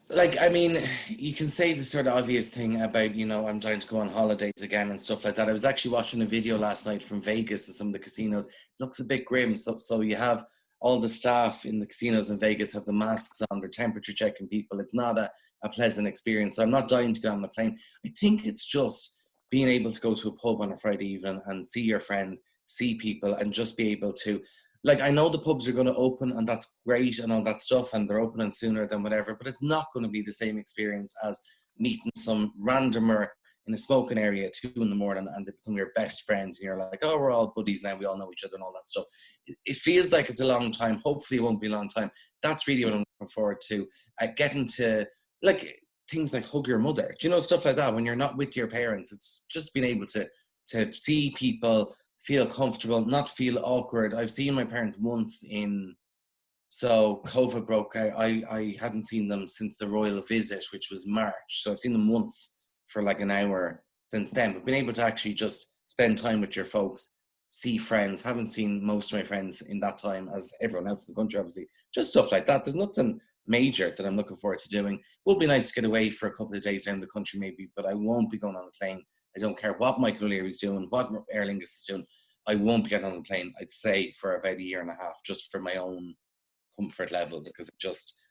Like, I mean, you can say the sort of obvious thing about, I'm trying to go on holidays again and stuff like that. I was actually watching a video last night from Vegas and some of the casinos. It looks a bit grim. So you have all the staff in the casinos in Vegas have the masks on, they're temperature checking people. It's not a pleasant experience. So I'm not dying to get on the plane. I think it's just being able to go to a pub on a Friday evening and see your friends, see people, and just be able to, like, I know the pubs are going to open and that's great and all that stuff, and they're opening sooner than whatever, but it's not going to be the same experience as meeting some randomer in a smoking area at 2 a.m. and they become your best friend and you're like, oh, we're all buddies now, we all know each other and all that stuff. It feels like it's a long time. Hopefully it won't be a long time. That's really what I'm looking forward to. Getting to, like, things like hug your mother. Do you know, stuff like that? When you're not with your parents, it's just being able to see people, feel comfortable, not feel awkward. I've seen my parents once so COVID broke out. I hadn't seen them since the royal visit, which was March. So I've seen them once for like an hour since then. But being able to actually just spend time with your folks, see friends, haven't seen most of my friends in that time as everyone else in the country, obviously. Just stuff like that. There's nothing major that I'm looking forward to doing. It would be nice to get away for a couple of days around the country maybe, but I won't be going on a plane. I don't care what Michael O'Leary's doing, what Aer Lingus is doing. I won't be getting on a plane, I'd say, for about a year and a half, just for my own comfort levels, because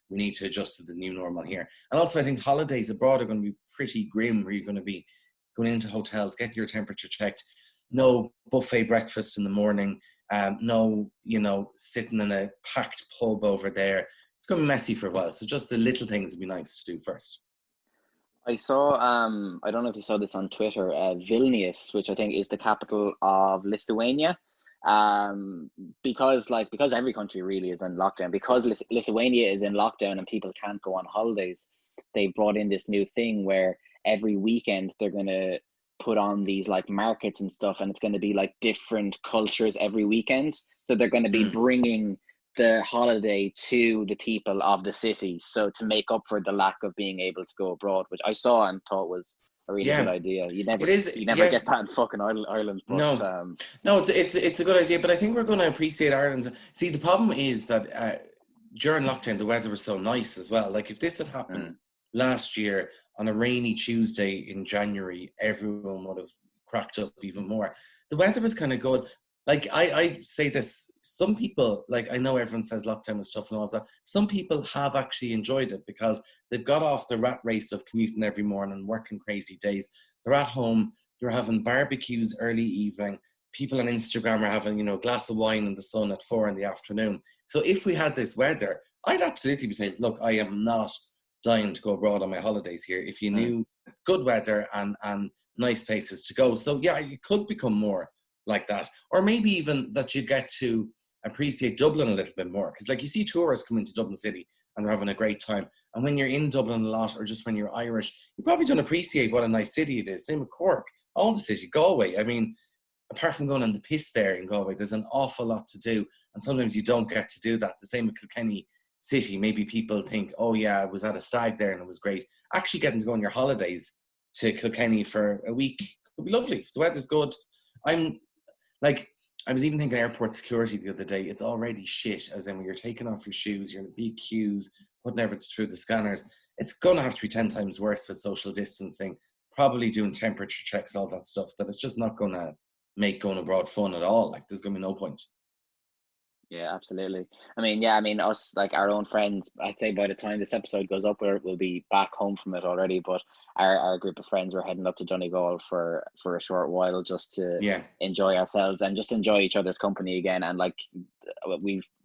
we need to adjust to the new normal here. And also I think holidays abroad are going to be pretty grim, where you're going to be going into hotels, getting your temperature checked, no buffet breakfast in the morning, no, sitting in a packed pub over there. It's going to be messy for a while. So just the little things would be nice to do first. I saw, I don't know if you saw this on Twitter, Vilnius, which I think is the capital of Lithuania. Because every country really is in lockdown, because Lithuania is in lockdown and people can't go on holidays, they brought in this new thing where every weekend they're going to put on these like markets and stuff, and it's going to be like different cultures every weekend. So they're going to be bringing the holiday to the people of the city, so to make up for the lack of being able to go abroad, which I saw and thought was a really good idea. You never get that in fucking Ireland. But, no, it's a good idea, but I think we're going to appreciate Ireland. See, the problem is that during lockdown, the weather was so nice as well. Like if this had happened last year on a rainy Tuesday in January, everyone would have cracked up even more. The weather was kind of good. Like I say this, some people, like I know everyone says lockdown was tough and all of that. Some people have actually enjoyed it because they've got off the rat race of commuting every morning, working crazy days. They're at home, they're having barbecues early evening. People on Instagram are having, a glass of wine in the sun at 4 p.m. So if we had this weather, I'd absolutely be saying, look, I am not dying to go abroad on my holidays here if you knew good weather and nice places to go. So yeah, it could become more like that. Or maybe even that you get to appreciate Dublin a little bit more. Because like you see tourists come into Dublin City and they're having a great time. And when you're in Dublin a lot, or just when you're Irish, you probably don't appreciate what a nice city it is. Same with Cork, all the city, Galway. I mean, apart from going on the piss there in Galway, there's an awful lot to do. And sometimes you don't get to do that. The same with Kilkenny City. Maybe people think, oh yeah, I was at a stag there and it was great. Actually getting to go on your holidays to Kilkenny for a week would be lovely. If the weather's good. I was even thinking airport security the other day. It's already shit, as in when you're taking off your shoes, you're in big queues, putting everything through the scanners. It's going to have to be 10 times worse with social distancing, probably doing temperature checks, all that stuff, that it's just not going to make going abroad fun at all. Like, there's going to be no point. Yeah, absolutely. I mean, us, like our own friends, I'd say by the time this episode goes up, we'll be back home from it already. But our group of friends were heading up to Donegal for a short while just to enjoy ourselves and just enjoy each other's company again. And like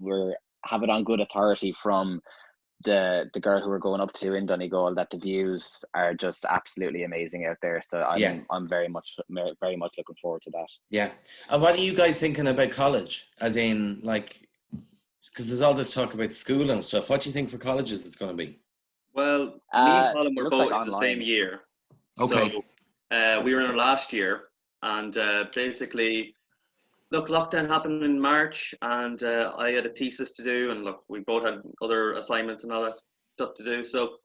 we're have it on good authority from the girl who we're going up to in Donegal that the views are just absolutely amazing out there. So I'm very much looking forward to that. Yeah. And what are you guys thinking about college? As in, like, because there's all this talk about school and stuff. What do you think for colleges it's going to be? Well, me and Colin were both in the same year. Okay. So we were in our last year, and basically, look, lockdown happened in March, and I had a thesis to do, and look, we both had other assignments and all that stuff to do. So,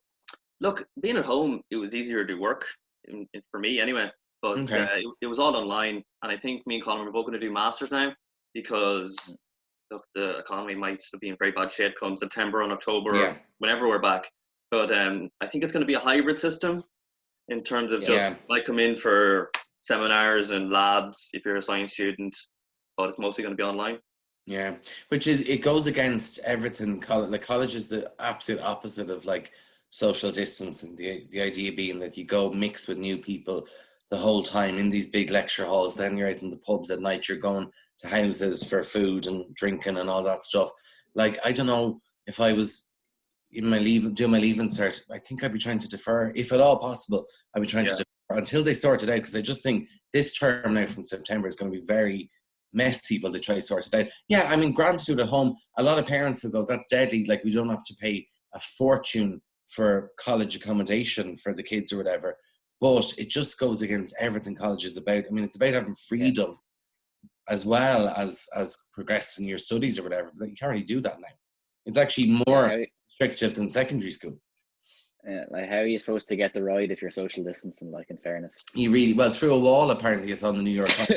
look, being at home, it was easier to do work, for me anyway. But it was all online, and I think me and Colin were both going to do masters now, because look, the economy might still be in very bad shape come September and October, whenever we're back. But I think it's going to be a hybrid system in terms of just like come in for seminars and labs if you're a science student, but it's mostly going to be online. Yeah, it goes against everything. Like college is the absolute opposite of like social distancing. The idea being that you go mix with new people the whole time in these big lecture halls. Then you're out in the pubs at night. You're going to houses for food and drinking and all that stuff. Like, I don't know if I was doing my leaving cert, I think I'd be trying to defer, if at all possible. I'd be trying to defer until they sort it out, because I just think this term now from September is going to be very messy while they try to sort it out. Yeah, I mean, grand to do it at home. A lot of parents will go, that's deadly. Like, we don't have to pay a fortune for college accommodation for the kids or whatever. But it just goes against everything college is about. I mean, it's about having freedom as well as progressing your studies or whatever. But you can't really do that now. It's actually more restrictive than secondary school. Like, how are you supposed to get the ride if you're social distancing, like, in fairness? You really, well, through a wall, apparently, it's on the New York Times.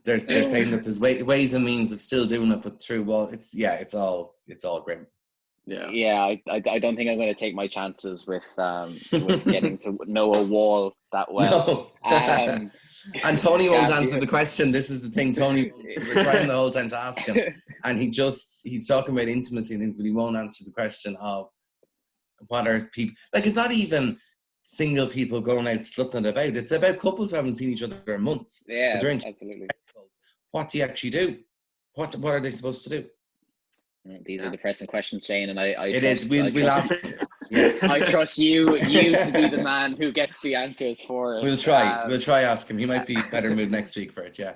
They're saying that there's ways and means of still doing it, but through a wall, it's all grim. Yeah, I don't think I'm going to take my chances with getting to know a wall that well. No. And Tony won't answer the question. This is the thing, Tony. We're trying the whole time to ask him, and he's talking about intimacy and things, but he won't answer the question of what are people like. It's not even single people going out slutting about. It's about couples who haven't seen each other in months. Yeah, absolutely. What do you actually do? What are they supposed to do? These are depressing questions, Shane, and we'll ask. Yes. I trust you to be the man who gets the answers for it. We'll try ask him. He might be better mood next week for it. Yeah.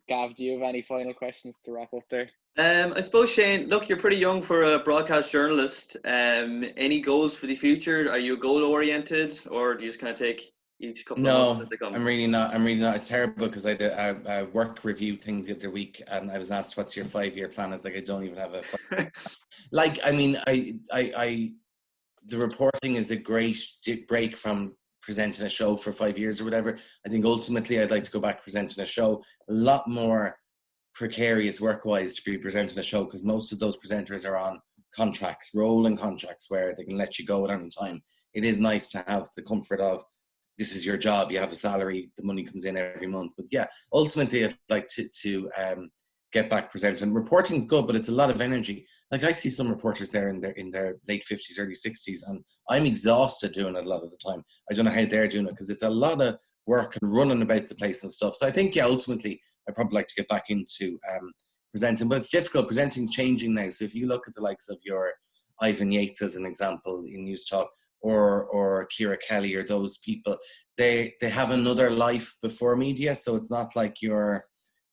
Gav, do you have any final questions to wrap up there? I suppose, Shane, look, you're pretty young for a broadcast journalist. Any goals for the future? Are you goal oriented, or do you just kind of take each couple of months as they come? I'm really not. It's terrible because I did a work review thing the other week, and I was asked, "What's your 5-year plan?" I was like, "I don't even have a." Like, I mean, the reporting is a great break from presenting a show for 5 years or whatever. I think ultimately I'd like to go back presenting a show. A lot more precarious work-wise to be presenting a show, because most of those presenters are on contracts, rolling contracts, where they can let you go at any time. It is nice to have the comfort of, this is your job, you have a salary, the money comes in every month. But yeah, ultimately I'd like to get back presenting. Reporting's good, but it's a lot of energy. Like, I see some reporters there in their late 50s, early 60s, and I'm exhausted doing it a lot of the time. I don't know how they're doing it, because it's a lot of work and running about the place and stuff. So I think, ultimately I'd probably like to get back into presenting, but it's difficult. Presenting's changing now. So if you look at the likes of your Ivan Yates as an example in News Talk, or Ciara Kelly, or those people. They have another life before media, so it's not like you're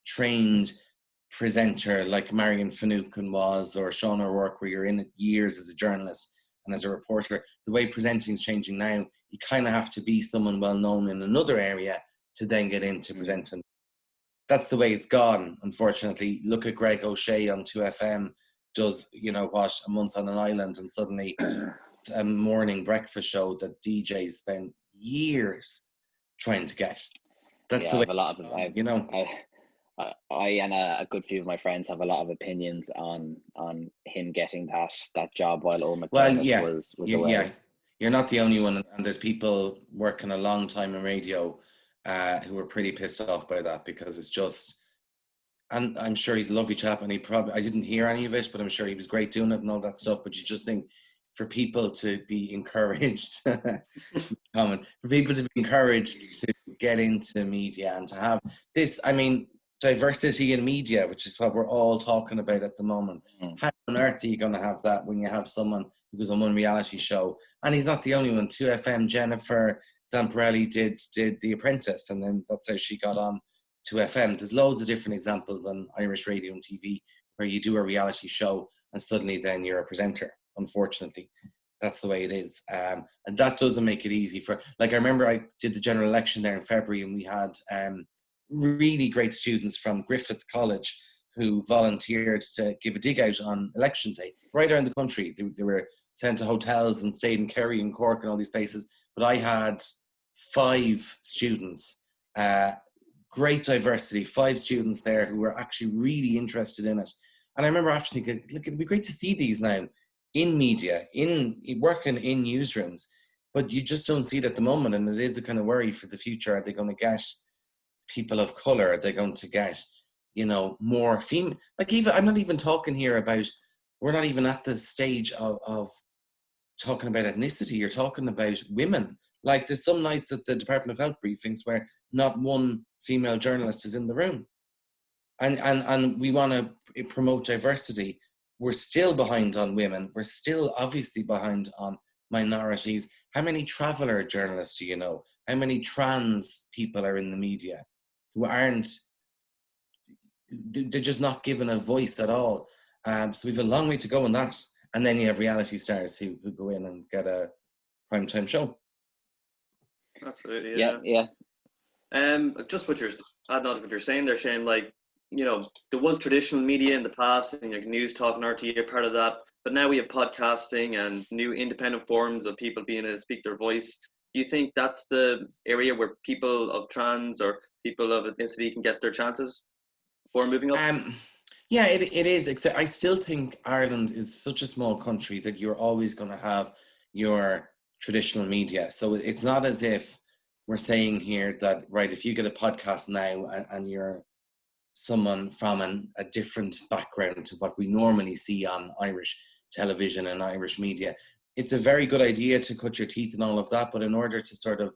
trained presenter like Marion Finucane was, or Sean O'Rourke, where you're in it years as a journalist and as a reporter. The way presenting is changing now. You kind of have to be someone well known in another area to then get into presenting. That's the way it's gone, unfortunately. Look at Greg O'Shea on 2FM, does, a month on an island, and suddenly a morning breakfast show that DJs spend years trying to get. That's the way, a lot of I and a good few of my friends have a lot of opinions on him getting that job while Owen McDermott was away. Yeah, you're not the only one, and there's people working a long time in radio who are pretty pissed off by that, because it's just, and I'm sure he's a lovely chap, and I didn't hear any of it, but I'm sure he was great doing it and all that stuff. But you just think, for people to be encouraged, for people to be encouraged to get into media and to have this, diversity in media, which is what we're all talking about at the moment. How on earth are you going to have that when you have someone who was on one reality show? And he's not the only one. 2FM, Jennifer Zamparelli did The Apprentice, and then that's how she got on 2FM. There's loads of different examples on Irish radio and TV where you do a reality show and suddenly then you're a presenter. Unfortunately, that's the way it is. And that doesn't make it easy for, I remember I did the general election there in February, and we had really great students from Griffith College who volunteered to give a dig out on election day right around the country. They were sent to hotels and stayed in Kerry and Cork and all these places. But I had 5 students, great diversity, 5 students there who were actually really interested in it. And I remember after thinking, look, it'd be great to see these now in media, in working in newsrooms, but you just don't see it at the moment. And it is a kind of worry for the future. Are they going to get people of color? Are they going to get, more female? I'm not even talking here about, we're not even at the stage of talking about ethnicity. You're talking about women. There's some nights at the Department of Health briefings where not one female journalist is in the room. And we want to promote diversity. We're still behind on women. We're still obviously behind on minorities. How many traveller journalists do you know? How many trans people are in the media who aren't, they're just not given a voice at all. So we have a long way to go on that. And then you have reality stars who go in and get a primetime show. Absolutely, yeah. Just adding on to what you're saying there, Shane, there was traditional media in the past, and News Talk and RTÉ are part of that. But now we have podcasting and new independent forums of people being able to speak their voice. Do you think that's the area where people of trans or people of ethnicity can get their chances before moving up? Yeah, it is. Except I still think Ireland is such a small country that you're always going to have your traditional media. So it's not as if we're saying here that, right, if you get a podcast now and you're someone from a different background to what we normally see on Irish television and Irish media, it's a very good idea to cut your teeth and all of that. But in order to sort of,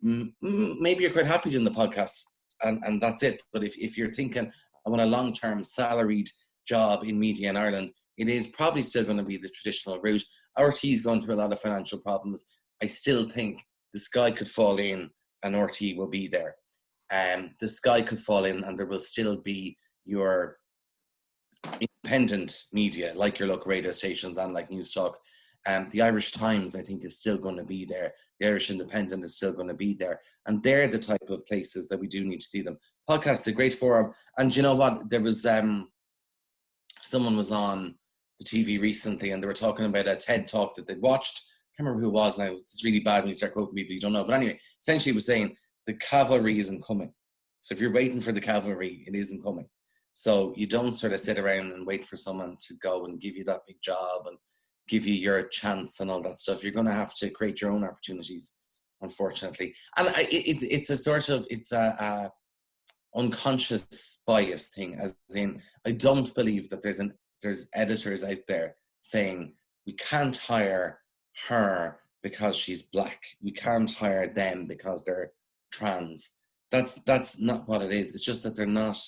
maybe you're quite happy doing the podcast and that's it. But if you're thinking, I want a long-term salaried job in media in Ireland, it is probably still going to be the traditional route. RT is going through a lot of financial problems. I still think the sky could fall in and RT will be there. The sky could fall in and there will still be your independent media, like your local radio stations and like News Talk. The Irish Times, I think, is still going to be there. The Irish Independent is still going to be there. And they're the type of places that we do need to see them. Podcasts, a great forum. And you know what? There was, someone was on the TV recently and they were talking about a TED Talk that they'd watched. I can't remember who it was now. It's really bad when you start quoting people you don't know. But anyway, essentially it was saying the cavalry isn't coming. So if you're waiting for the cavalry, it isn't coming. So you don't sort of sit around and wait for someone to go and give you that big job and give you your chance and all that stuff. You're going to have to create your own opportunities, unfortunately. And it's a sort of, it's a unconscious bias thing, as in, I don't believe that there's editors out there saying, we can't hire her because she's black. We can't hire them because they're trans. That's not what it is. It's just that they're not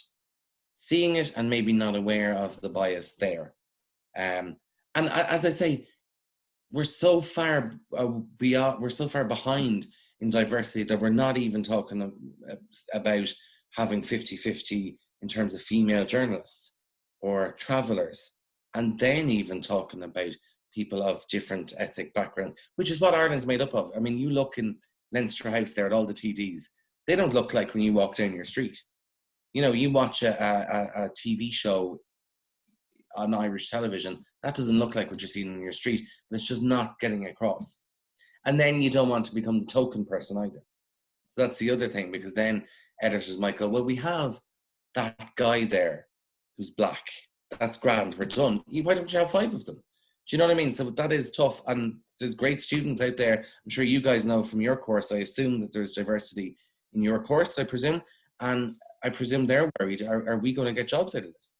seeing it and maybe not aware of the bias there. And as I say, we're so far we're so far behind in diversity that we're not even talking about having 50-50 in terms of female journalists or travelers, and then even talking about people of different ethnic backgrounds, which is what Ireland's made up of. I mean, you look in Leinster House there at all the TDs, they don't look like when you walk down your street. You know, you watch a TV show on Irish television, that doesn't look like what you're seeing in your street, and it's just not getting across. And then you don't want to become the token person either. So that's the other thing, because then editors might go, well, we have that guy there who's black. That's grand, we're done. Why don't you have 5 of them? Do you know what I mean? So that is tough. And there's great students out there. I'm sure you guys know from your course, I assume that there's diversity in your course, I presume. And I presume they're worried. Are we going to get jobs out of this?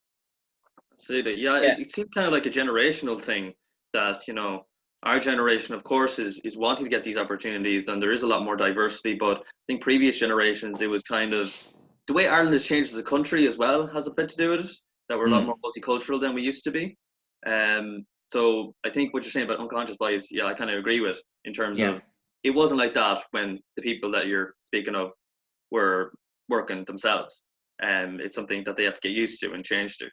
Absolutely. Yeah, it seems kind of like a generational thing that, you know, our generation, of course, is wanting to get these opportunities, and there is a lot more diversity. But I think previous generations, it was kind of the way Ireland has changed as a country as well has a bit to do with it, that we're a lot more multicultural than we used to be. So I think what you're saying about unconscious bias, yeah, I kind of agree with, in terms of it wasn't like that when the people that you're speaking of were working themselves. It's something that they have to get used to and change to.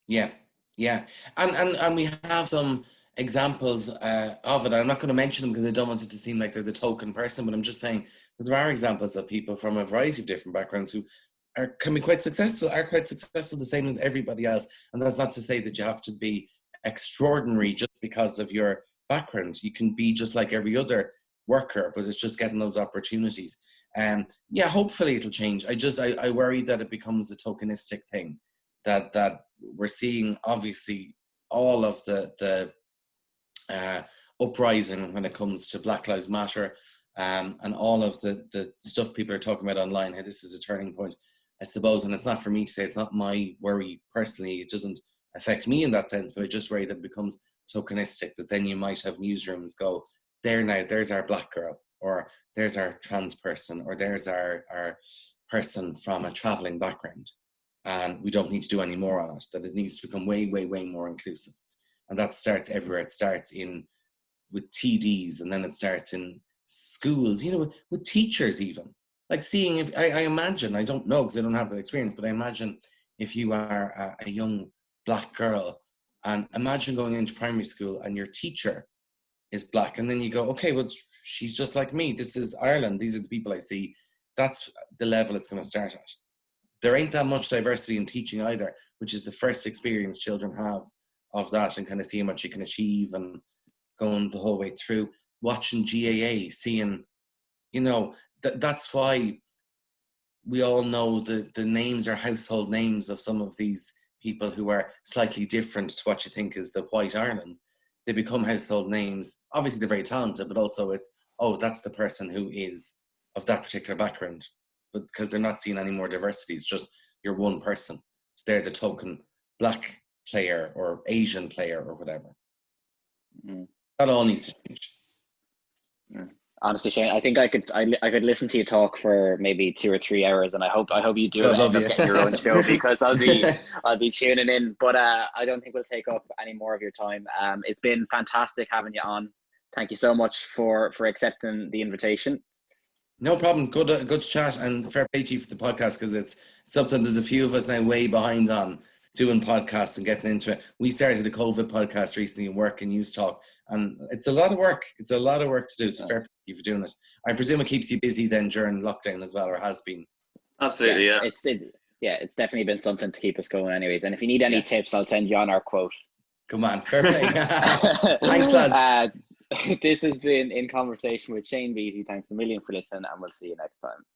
Yeah, and we have some examples of it. I'm not going to mention them because I don't want it to seem like they're the token person, but I'm just saying that there are examples of people from a variety of different backgrounds who can be quite successful, the same as everybody else. And that's not to say that you have to be extraordinary just because of your background. You can be just like every other worker, but it's just getting those opportunities. Yeah, hopefully it'll change. I worry that it becomes a tokenistic thing, that we're seeing obviously all of the uprising when it comes to Black Lives Matter, and all of the stuff people are talking about online. Hey, this is a turning point, I suppose, and it's not for me to say, it's not my worry personally, it doesn't affect me in that sense, but I just worry that it becomes tokenistic, that then you might have newsrooms go, there's our black girl, or there's our trans person, or there's our person from a traveling background, and we don't need to do any more on it, that it needs to become way, way, way more inclusive. And that starts everywhere. It starts with TDs, and then it starts in schools, you know, with teachers even. Like seeing, if I imagine, I don't know because I don't have that experience, but I imagine if you are a young black girl, and imagine going into primary school and your teacher is black, and then you go, okay, well, she's just like me. This is Ireland. These are the people I see. That's the level it's going to start at. There ain't that much diversity in teaching either, which is the first experience children have of that, and kind of seeing what you can achieve and going the whole way through. Watching GAA, seeing, you know, that's why we all know the names are household names of some of these people who are slightly different to what you think is the white Ireland. They become household names. Obviously, they're very talented, but also it's, oh, that's the person who is of that particular background. But because they're not seeing any more diversity, it's just you're one person. So they're the token black player or Asian player or whatever. That all needs to change. Honestly, Shane, I think I could listen to you talk for maybe 2 or 3 hours, and I hope you do end up getting your own show, because I'll be tuning in. But I don't think we'll take up any more of your time. It's been fantastic having you on. Thank you so much for accepting the invitation. No problem. Good chat, and fair play to you for the podcast, because it's something there's a few of us now way behind on doing podcasts and getting into it. We started a COVID podcast recently in work and news talk, and it's a lot of work. It's a lot of work to do. So fair play to you for doing it. I presume it keeps you busy then during lockdown as well, or has been. Absolutely, yeah. It's definitely been something to keep us going, anyways. And if you need any tips, I'll send you on our quote. Come on, fair play. Thanks, lads. This has been In Conversation with Shane Beatty. Thanks a million for listening, and we'll see you next time.